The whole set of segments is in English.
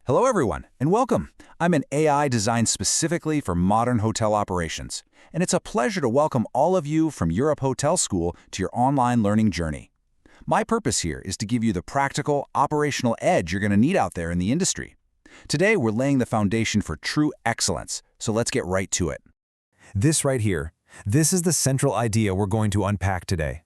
Hello, everyone, and welcome. I'm an AI designed specifically for modern hotel operations, and it's a pleasure to welcome all of you from Europe Hotel School to your online learning journey. My purpose here is to give you the practical, operational edge you're going to need out there in the industry. Today, we're laying the foundation for true excellence, so let's get right to it. This right here, this is the central idea we're going to unpack today.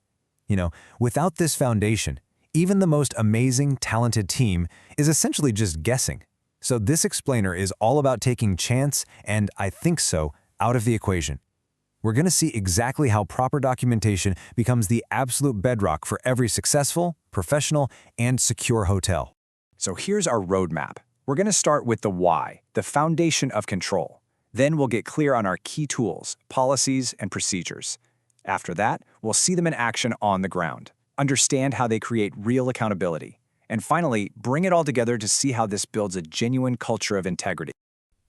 Without this foundation, even the most amazing, talented team is essentially just guessing. So this explainer is all about taking chance and I think so out of the equation. We're going to see exactly how proper documentation becomes the absolute bedrock for every successful, professional, and secure hotel. So here's our roadmap. We're going to start with the why, the foundation of control. Then we'll get clear on our key tools, policies, and procedures. After that, we'll see them in action on the ground, understand how they create real accountability, and finally, bring it all together to see how this builds a genuine culture of integrity.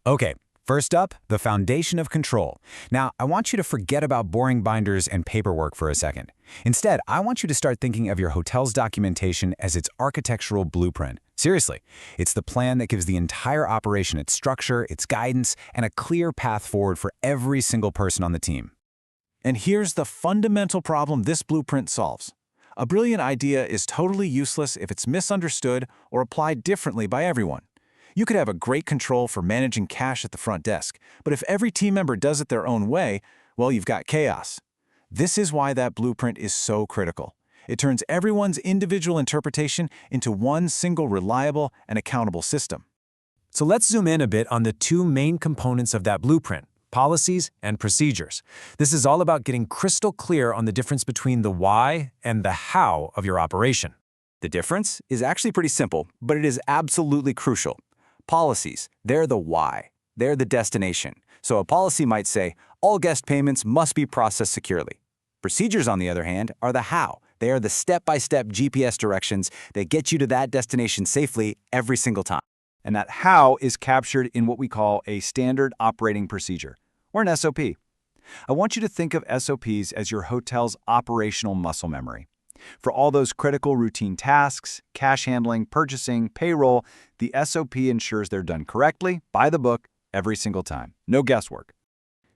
Okay, first up, the foundation of control. Now, I want you to forget about boring binders and paperwork for a second. Instead, I want you to start thinking of your hotel's documentation as its architectural blueprint. Seriously, it's the plan that gives the entire operation its structure, its guidance, and a clear path forward for every single person on the team. And here's the fundamental problem this blueprint solves. A brilliant idea is totally useless if it's misunderstood or applied differently by everyone. You could have a great control for managing cash at the front desk, but if every team member does it their own way, well, you've got chaos. This is why that blueprint is so critical. It turns everyone's individual interpretation into one single reliable and accountable system. So let's zoom in a bit on the two main components of that blueprint: policies and procedures. This is all about getting crystal clear on the difference between the why and the how of your operation. The difference is actually pretty simple, but it is absolutely crucial. Policies, they're the why. They're the destination. So a policy might say, all guest payments must be processed securely. Procedures, on the other hand, are the how. They are the step-by-step GPS directions that get you to that destination safely every single time. And that how is captured in what we call a standard operating procedure, or an SOP. I want you to think of SOPs as your hotel's operational muscle memory. For all those critical routine tasks, cash handling, purchasing, payroll, the SOP ensures they're done correctly, by the book, every single time. No guesswork.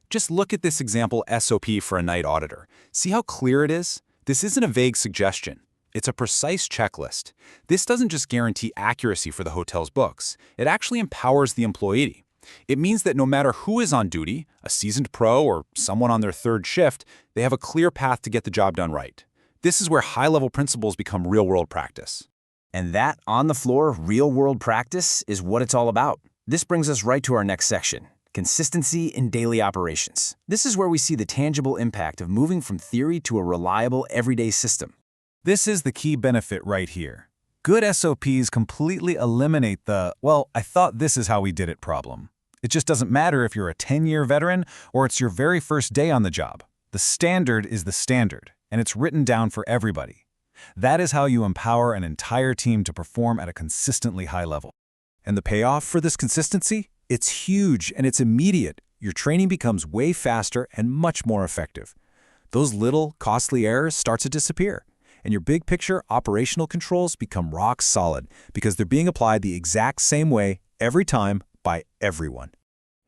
Just look at this example SOP for a night auditor. See how clear it is? This isn't a vague suggestion. It's a precise checklist. This doesn't just guarantee accuracy for the hotel's books. It actually empowers the employee. It means that no matter who is on duty, a seasoned pro or someone on their third shift, they have a clear path to get the job done right. This is where high-level principles become real-world practice. And that on-the-floor, real-world practice is what it's all about. This brings us right to our next section: consistency in daily operations. This is where we see the tangible impact of moving from theory to a reliable, everyday system. This is the key benefit right here. Good SOPs completely eliminate the, well, I thought this is how we did it problem. It just doesn't matter if you're a 10-year veteran or it's your very first day on the job. The standard is the standard, and it's written down for everybody. That is how you empower an entire team to perform at a consistently high level. And the payoff for this consistency? It's huge and it's immediate. Your training becomes way faster and much more effective. Those little, costly errors start to disappear. And your big picture operational controls become rock solid because they're being applied the exact same way every time by everyone.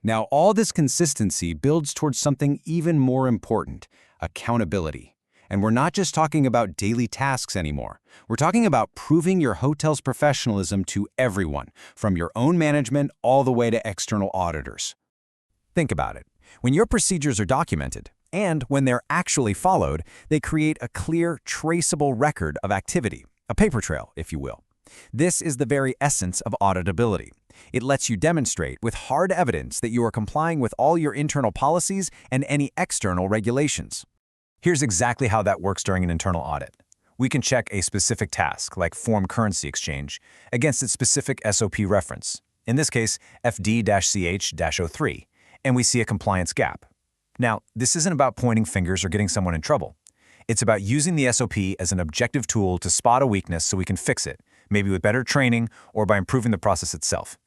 Now, all this consistency builds towards something even more important: accountability. And we're not just talking about daily tasks anymore. We're talking about proving your hotel's professionalism to everyone, from your own management all the way to external auditors. Think about it. When your procedures are documented, and when they're actually followed, they create a clear, traceable record of activity, a paper trail, if you will. This is the very essence of auditability. It lets you demonstrate with hard evidence that you are complying with all your internal policies and any external regulations. Here's exactly how that works during an internal audit. We can check a specific task, like form currency exchange, against its specific SOP reference, in this case, FD-CH-03, and we see a compliance gap. Now, this isn't about pointing fingers or getting someone in trouble. It's about using the SOP as an objective tool to spot a weakness so we can fix it, maybe with better training or by improving the process itself.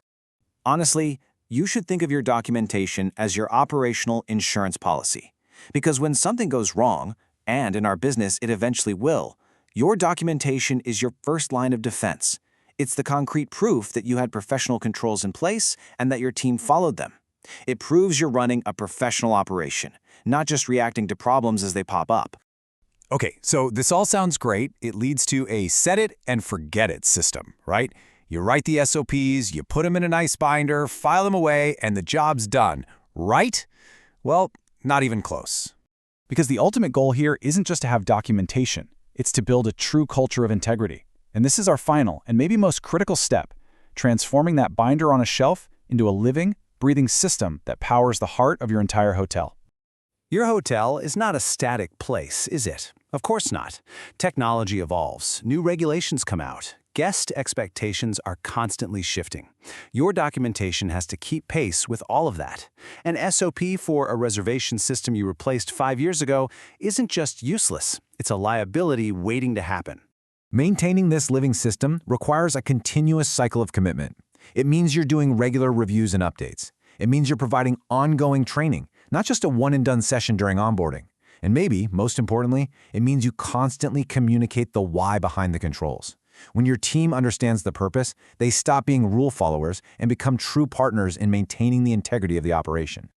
Honestly, you should think of your documentation as your operational insurance policy. Because when something goes wrong, and in our business it eventually will, your documentation is your first line of defense. It's the concrete proof that you had professional controls in place and that your team followed them. It proves you're running a professional operation, not just reacting to problems as they pop up. Okay, so this all sounds great. It leads to a set it and forget it system, right? You write the SOPs, you put them in a nice binder, file them away, and the job's done, right? Well, not even close. Because the ultimate goal here isn't just to have documentation, it's to build a true culture of integrity. And this is our final and maybe most critical step, transforming that binder on a shelf into a living, breathing system that powers the heart of your entire hotel. Your hotel is not a static place, is it? Of course not. Technology evolves, new regulations come out, guest expectations are constantly shifting. Your documentation has to keep pace with all of that. An SOP for a reservation system you replaced 5 years ago isn't just useless, it's a liability waiting to happen. Maintaining this living system requires a continuous cycle of commitment. It means you're doing regular reviews and updates. It means you're providing ongoing training, not just a one-and-done session during onboarding. And maybe, most importantly, it means you constantly communicate the why behind the controls. When your team understands the purpose, they stop being rule followers and become true partners in maintaining the integrity of the operation.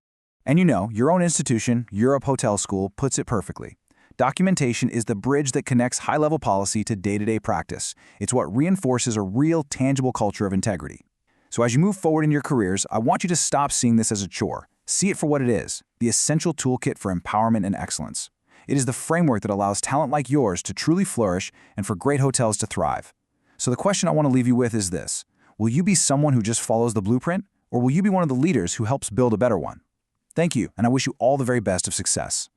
And you know, your own institution, Europe Hotel School, puts it perfectly. Documentation is the bridge that connects high-level policy to day-to-day practice. It's what reinforces a real, tangible culture of integrity. So as you move forward in your careers, I want you to stop seeing this as a chore. See it for what it is, the essential toolkit for empowerment and excellence. It is the framework that allows talent like yours to truly flourish and for great hotels to thrive. So the question I want to leave you with is this: will you be someone who just follows the blueprint, or will you be one of the leaders who helps build a better one? Thank you, and I wish you all the very best of success.